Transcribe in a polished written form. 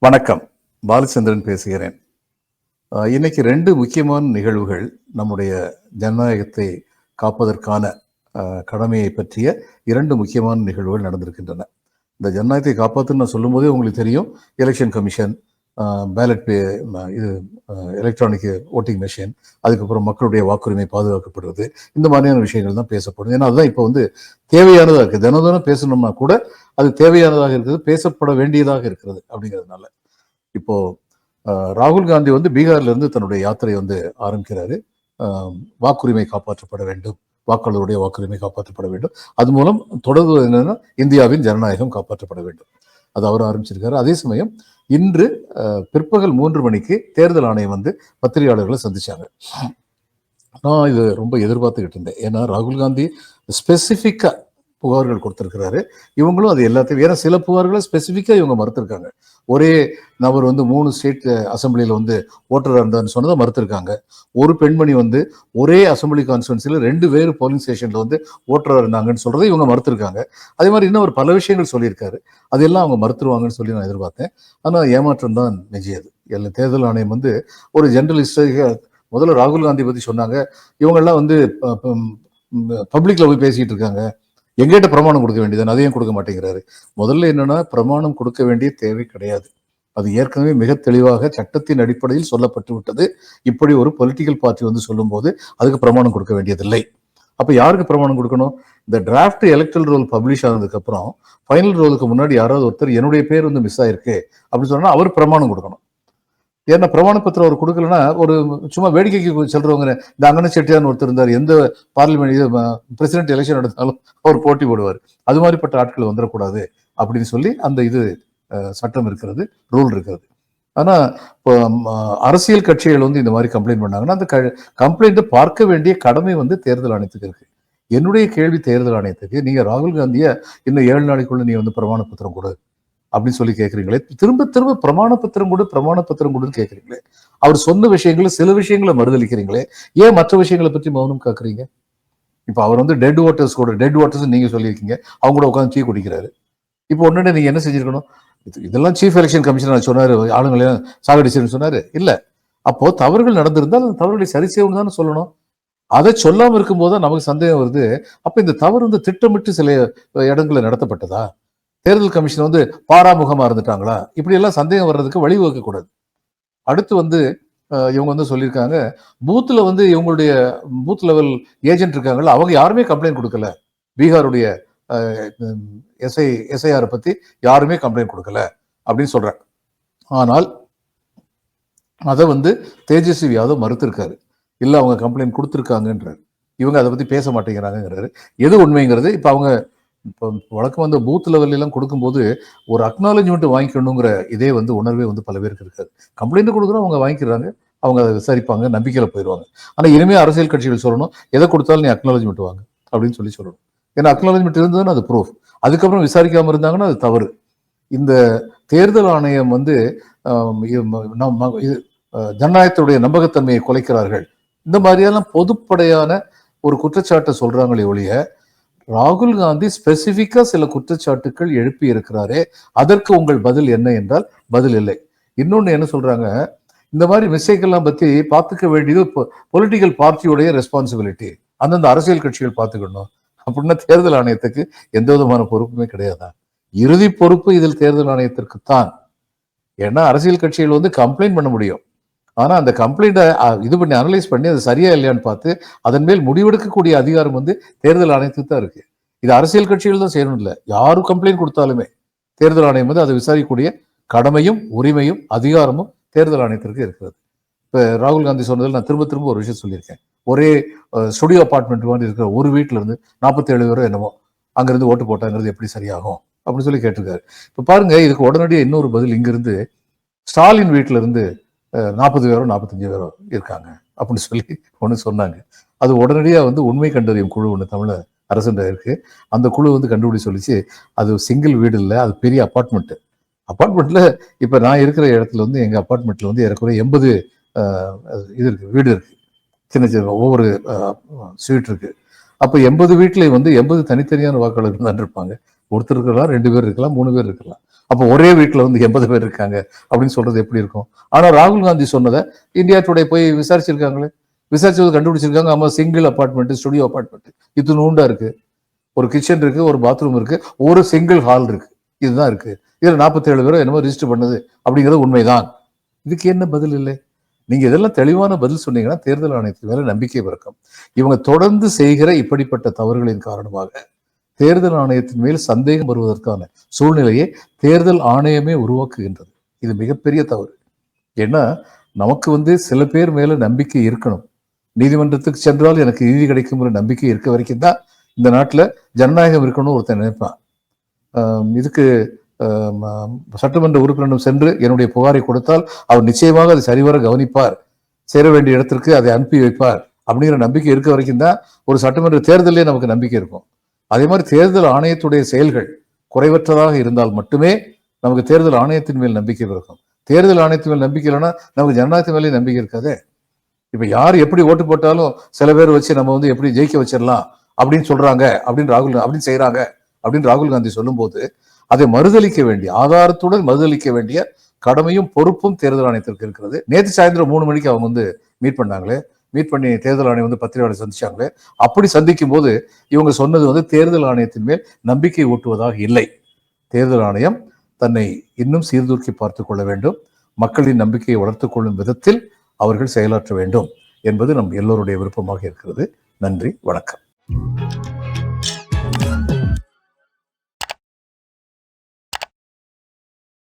வணக்கம். பாலச்சந்திரன் பேசுகிறேன். இன்னைக்கு 2 முக்கியமான நிகழ்வுகள் நம்முடைய ஜனநாயகத்தை காப்பதற்கான கடமையை பற்றிய 2 முக்கியமான நிகழ்வுகள் நடந்திருக்கின்றன. இந்த ஜனநாயகத்தை காப்பாற்றுன்னு நான் சொல்லும்போதே உங்களுக்கு தெரியும். எலெக்ஷன் கமிஷன், பேலட் இது எலக்ட்ரானிக் ஓட்டிங் மெஷின், அதுக்கப்புறம் மக்களுடைய வாக்குரிமை பாதுகாக்கப்படுறது, இந்த மாதிரியான விஷயங்கள் தான் பேசப்படும். ஏன்னா அதுதான் இப்போ தேவையானதாக இருக்குது. தினம் பேசணும்னா கூட அது தேவையானதாக இருக்கிறது, பேசப்பட வேண்டியதாக இருக்கிறது. அப்படிங்கிறதுனால இப்போ ராகுல் காந்தி பீகார்ல இருந்து தன்னுடைய யாத்திரை ஆரம்பிக்கிறாரு. வாக்குரிமை காப்பாற்றப்பட வேண்டும், வாக்காளருடைய வாக்குரிமை காப்பாற்றப்பட வேண்டும். அது மூலம் தொடர்பு என்னன்னா இந்தியாவின் ஜனநாயகம் காப்பாற்றப்பட வேண்டும். அது அவர் ஆரம்பிச்சிருக்காரு. அதே சமயம் இன்று பிற்பகல் 3 மணிக்கு தேர்தல் ஆணையம் பத்திரிகையாளர்களை சந்திச்சாங்க. நான் இது ரொம்ப எதிர்பார்த்துக்கிட்டு இருந்தேன். ஏன்னா ராகுல் காந்தி ஸ்பெசிஃபிக்கா புகார்கள் கொடுத்திருக்கிறாரு. இவங்களும் அது எல்லாத்தையும், ஏன்னா சில புகார்களை ஸ்பெசிஃபிக்கா இவங்க மறுத்திருக்காங்க. ஒரே நபர் 3 ஸ்டேட் அசம்பிளியில ஓட்டராக இருந்தான்னு சொன்னதை மறுத்திருக்காங்க. ஒரு பெண்மணி ஒரே அசம்பிளி கான்ஸ்டிடுவன்சில 2 வேறு போலிங் ஸ்டேஷன்ல ஓட்டராக இருந்தாங்கன்னு சொல்றதை இவங்க மறுத்திருக்காங்க. அதே மாதிரி இன்னும் ஒரு பல விஷயங்கள் சொல்லியிருக்காரு. அதெல்லாம் அவங்க மறுத்துருவாங்கன்னு சொல்லி நான் எதிர்பார்த்தேன். ஆனால் ஏமாற்றம் தான் நிஜம். அது தேர்தல் ஆணையம் ஒரு ஜெர்னலிஸ்டாக முதல்ல ராகுல் காந்தி பத்தி சொன்னாங்க. இவங்கெல்லாம் பப்ளிக்ல போய் பேசிட்டு இருக்காங்க, எங்கிட்ட பிரமாணம் கொடுக்க வேண்டியது, அதையும் கொடுக்க மாட்டேங்கிறாரு. முதல்ல என்னன்னா, பிரமாணம் கொடுக்க வேண்டிய தேவை கிடையாது. அது ஏற்கனவே மிக தெளிவாக சட்டத்தின் அடிப்படையில் சொல்லப்பட்டு விட்டது. இப்படி ஒரு பொலிட்டிக்கல் பார்ட்டி சொல்லும் போது அதுக்கு பிரமாணம் கொடுக்க வேண்டியதில்லை. அப்ப யாருக்கு பிரமாணம் கொடுக்கணும்? இந்த டிராஃப்ட் எலக்ட்ரல் ரோல் பப்ளிஷ் ஆனதுக்கு அப்புறம் ஃபைனல் ரோலுக்கு முன்னாடி யாராவது ஒருத்தர் என்னுடைய பேர் மிஸ் ஆயிருக்கு அப்படின்னு சொன்னா அவர் பிரமாணம் கொடுக்கணும். ஏன்னா பிரமாண பத்திரம் அவர் கொடுக்கலன்னா, ஒரு சும்மா வேடிக்கைக்கு சொல்றவங்க, இந்த அங்கன செட்டியார்னு ஒருத்தர் இருந்தார், எந்த பார்லிமெண்ட் பிரசிடென்ட் எலெக்ஷன் நடந்தாலும் அவர் போட்டி போடுவார், அது மாதிரிப்பட்ட ஆட்கள் வந்துடக்கூடாது அப்படின்னு சொல்லி அந்த சட்டம் இருக்கிறது, ரூல் இருக்கிறது. ஆனா இப்போ அரசியல் கட்சிகள் இந்த மாதிரி கம்ப்ளைண்ட் பண்ணாங்கன்னா அந்த கம்ப்ளைண்ட்டை பார்க்க வேண்டிய கடமை தேர்தல் ஆணையத்துக்கு இருக்கு. என்னுடைய கேள்வி தேர்தல் ஆணையத்துக்கு, நீங்க ராகுல் காந்தியை இன்னும் 7 நாளைக்குள்ள நீ பிரமாண பத்திரம் கொடு அப்படின்னு சொல்லி கேட்குறீங்களே, திரும்ப திரும்ப பிரமாண பத்திரம் கொடுன்னு கேட்குறீங்களே, அவர் சொன்ன விஷயங்களை சில விஷயங்களை மறுதளிக்கிறீங்களே, ஏன் மற்ற விஷயங்களை பற்றி மௌனம் காக்குறீங்க? இப்போ அவர் டெட் வாட்டர்ஸ் நீங்க சொல்லியிருக்கீங்க, அவங்க கூட உட்காந்து டீ குடிக்கிறாரு. இப்போ உடனே நீங்க என்ன செஞ்சிருக்கணும்? இதெல்லாம் சீஃப் எலெக்ஷன் கமிஷனர் சொன்னாரு, ஆளுங்களையும் சாகடிச்சுன்னு சொன்னாரு. இல்ல, அப்போ தவறுகள் நடந்திருந்தால் அந்த தவறுகளை சரி செய்யணும் தானே சொல்லணும். அதை சொல்லாம இருக்கும்போது தான் நமக்கு சந்தேகம் வருது. அப்ப இந்த தவறு திட்டமிட்டு சில இடங்களில் நடத்தப்பட்டதா? தேர்தல் கமிஷன் பாராமுகமா இருந்துட்டாங்களா? இப்படி எல்லாம் சந்தேகம் வர்றதுக்கு வழிவகுக்க கூடாது. அடுத்து இவங்க சொல்லியிருக்காங்க, பூத்துல இவங்களுடைய பூத் லெவல் ஏஜென்ட் இருக்காங்கல்ல, அவங்க யாருமே கம்ப்ளைண்ட் கொடுக்கல. பீகாருடைய எஸ்ஐஆர் பத்தி யாருமே கம்ப்ளைண்ட் கொடுக்கல அப்படின்னு சொல்றாங்க. ஆனால் அதை தேஜஸ்வி யாதவ் மறுத்திருக்காரு. இல்ல, அவங்க கம்ப்ளைண்ட் கொடுத்துருக்காங்கன்றாரு. இவங்க அதை பத்தி பேச மாட்டேங்கிறாங்கிறாரு. எது உண்மைங்கிறது இப்ப அவங்க இப்போ வழக்கம் பூத் லெவல் எல்லாம் கொடுக்கும்போது ஒரு அக்னாலஜ்மெண்ட் வாங்கிக்கணுங்கிற இதே உணர்வே பல பேருக்கு இருக்காது. கம்ப்ளைண்ட் கொடுக்குறோம், அவங்க வாங்கிக்கிறாங்க, அவங்க அதை விசாரிப்பாங்க, நம்பிக்கையில போயிடுவாங்க. ஆனா இனிமே அரசியல் கட்சிகள் சொல்லணும், எதை கொடுத்தாலும் நீ அக்னாலஜ்மெண்ட் வாங்க அப்படின்னு சொல்லணும். ஏன்னா அக்னாலஜ்மெண்ட் இருந்ததுன்னா அது ப்ரூஃப். அதுக்கப்புறம் விசாரிக்காம இருந்தாங்கன்னா அது தவறு. இந்த தேர்தல் ஆணையம் ஜனநாயகத்துடைய நம்பகத்தன்மையை குலைக்கிறார்கள், இந்த மாதிரியெல்லாம் பொதுப்படையான ஒரு குற்றச்சாட்டை சொல்றாங்களே ஒழிய, ராகுல் காந்தி ஸ்பெசிபிக்கா சில குற்றச்சாட்டுகள் எழுப்பி இருக்கிறாரே, அதற்கு உங்கள் பதில் என்ன என்றால் பதில் இல்லை. இன்னொன்னு என்ன சொல்றாங்க, இந்த மாதிரி மிஸ்டேக் எல்லாம் பத்தி பார்த்துக்க வேண்டியது பொலிட்டிக்கல் பார்ட்டியுடைய ரெஸ்பான்சிபிலிட்டி, அந்தந்த அரசியல் கட்சிகள் பார்த்துக்கணும் அப்படின்னா தேர்தல் ஆணையத்துக்கு எந்த விதமான பொறுப்புமே கிடையாதா? இறுதி பொறுப்பு இதில் தேர்தல் ஆணையத்திற்கு தான். ஏன்னா அரசியல் கட்சிகள் கம்ப்ளைண்ட் பண்ண முடியும், ஆனா அந்த கம்ப்ளைண்ட்டை இது பண்ணி அனலைஸ் பண்ணி அது சரியா இல்லையான்னு பார்த்து அதன் மேல் முடிவெடுக்கக்கூடிய அதிகாரம் தேர்தல் ஆணையத்துக்கு தான் இருக்கு. இது அரசியல் கட்சிகள் தான் செய்யணும் இல்லை, யாரும் கம்ப்ளைண்ட் கொடுத்தாலுமே தேர்தல் ஆணையம் அதை விசாரிக்கக்கூடிய கடமையும் உரிமையும் அதிகாரமும் தேர்தல் ஆணையத்திற்கு இருக்கிறது. இப்ப ராகுல் காந்தி சொன்னதில் நான் திரும்ப திரும்ப ஒரு விஷயம் சொல்லியிருக்கேன். ஒரே ஸ்டுடியோ அபார்ட்மெண்ட் மாதிரி இருக்கிற ஒரு வீட்டுல இருந்து 47 பேரோ என்னமோ அங்கிருந்து ஓட்டு போட்டாங்கிறது எப்படி சரியாகும் அப்படின்னு சொல்லி கேட்டிருக்காரு. இப்ப பாருங்க, இதுக்கு உடனடியாக இன்னொரு பதில், இங்கிருந்து ஸ்டாலின் வீட்டுல இருந்து 40 பேரோ 45 பேரோ இருக்காங்க அப்படின்னு சொல்லி ஒன்று சொன்னாங்க. அது உடனடியாக உண்மை கண்டறியும் குழு ஒன்று தமிழ் அரசு இருக்கு. அந்த குழு கண்டுபிடி சொல்லிச்சு, அது சிங்கிள் வீடு இல்லை, அது பெரிய அப்பார்ட்மெண்ட்ல இப்ப நான் இருக்கிற இடத்துல எங்க அப்பார்ட்மெண்ட்ல ஏறக்குறைய 80 இது இருக்கு, வீடு இருக்கு, சின்ன சின்ன ஒவ்வொரு ஸ்வீட் இருக்கு. அப்ப 80 வீட்டுல 80 தனித்தனியான வாக்காளர்கள் தான் இருப்பாங்க. ஒருத்தர் இருக்கலாம், 2 பேர் இருக்கலாம், 3 பேர் இருக்கலாம். அப்போ ஒரே வீட்டில் வந்து 80 பேர் இருக்காங்க அப்படின்னு சொல்றது எப்படி இருக்கும்? ஆனா ராகுல் காந்தி சொன்னதை இந்தியா டுடே போய் விசாரிச்சிருக்காங்களே, விசாரிச்சது கண்டுபிடிச்சிருக்காங்க. ஆமா, சிங்கிள் அபார்ட்மெண்ட், ஸ்டுடியோ அபார்ட்மெண்ட், இது நூண்டா இருக்கு. ஒரு கிச்சன் இருக்கு, ஒரு பாத்ரூம் இருக்கு, ஒரு சிங்கிள் ஹால் இருக்கு, இதுதான் இருக்கு. இதுல 47 பேரும் என்னமோ ரிஜிஸ்டர் பண்ணது அப்படிங்கிறது உண்மைதான். இதுக்கு என்ன பதில் இல்லை? நீங்க இதெல்லாம் தெளிவான பதில் சொன்னீங்கன்னா தேர்தல் ஆணையத்தின் மேல நம்பிக்கை பிறக்கும். இவங்க தொடர்ந்து செய்கிற இப்படிப்பட்ட தவறுகளின் காரணமாக தேர்தல் ஆணையத்தின் மேல் சந்தேகம் வருவதற்கான சூழ்நிலையை தேர்தல் ஆணையமே உருவாக்குகின்றது. இது மிகப்பெரிய தவறு. ஏன்னா நமக்கு வந்து சில பேர் மேல நம்பிக்கை இருக்கணும். நீதிமன்றத்துக்கு சென்றால் எனக்கு நீதி கிடைக்கும் நம்பிக்கை இருக்க வரைக்கும் தான் இந்த நாட்டில் ஜனநாயகம் இருக்கணும்னு ஒருத்தன் நினைப்பான். இதுக்கு சட்டமன்ற உறுப்பினரிடம் சென்று என்னுடைய புகாரை கொடுத்தால் அவர் நிச்சயமாக அதை சரிவர கவனிப்பார், சேர வேண்டிய இடத்திற்கு அதை அனுப்பி வைப்பார் அப்படிங்கிற நம்பிக்கை இருக்க வரைக்கும் தான் ஒரு சட்டமன்ற தேர்தலே நமக்கு நம்பிக்கை இருக்கும். அதே மாதிரி தேர்தல் ஆணையத்துடைய செயல்கள் குறைவற்றதாக இருந்தால் மட்டுமே நமக்கு தேர்தல் ஆணையத்தின் மேல் நம்பிக்கை இருக்கும். தேர்தல் ஆணையத்தின் மேல் நம்பிக்கை இல்லைன்னா நமக்கு ஜனநாயகத்தின் மேலே நம்பிக்கை இருக்காதே. இப்ப யார் எப்படி ஓட்டு போட்டாலும் சில பேர் வச்சு நம்ம வந்து எப்படி ஜெயிக்க வச்சிடலாம் அப்படின்னு சொல்றாங்க, அப்படின்னு செய்யறாங்க அப்படின்னு ராகுல் காந்தி சொல்லும் போது அதை மறுதளிக்க வேண்டிய, ஆதாரத்துடன் மறுதளிக்க வேண்டிய கடமையும் பொறுப்பும் தேர்தல் ஆணையத்திற்கு இருக்கிறது. நேற்று சாயந்தரம் 3 மணிக்கு அவங்க வந்து மீட் பண்ணாங்களே, மீட் பண்ணி தேர்தல் ஆணையம் வந்து பத்திரிகையாளர் சந்திச்சாங்களே, அப்படி சந்திக்கும் போது இவங்க சொன்னது வந்து தேர்தல் ஆணையத்தின் மேல் நம்பிக்கை ஊட்டுவதாக இல்லை. தேர்தல் ஆணையம் தன்னை இன்னும் சீர்தூக்கி பார்த்துக் கொள்ள வேண்டும், மக்களின் நம்பிக்கையை வளர்த்துக் கொள்ளும் விதத்தில் அவர்கள் செயலாற்ற வேண்டும் என்பது நம் எல்லோருடைய விருப்பமாக இருக்கிறது. நன்றி, வணக்கம்.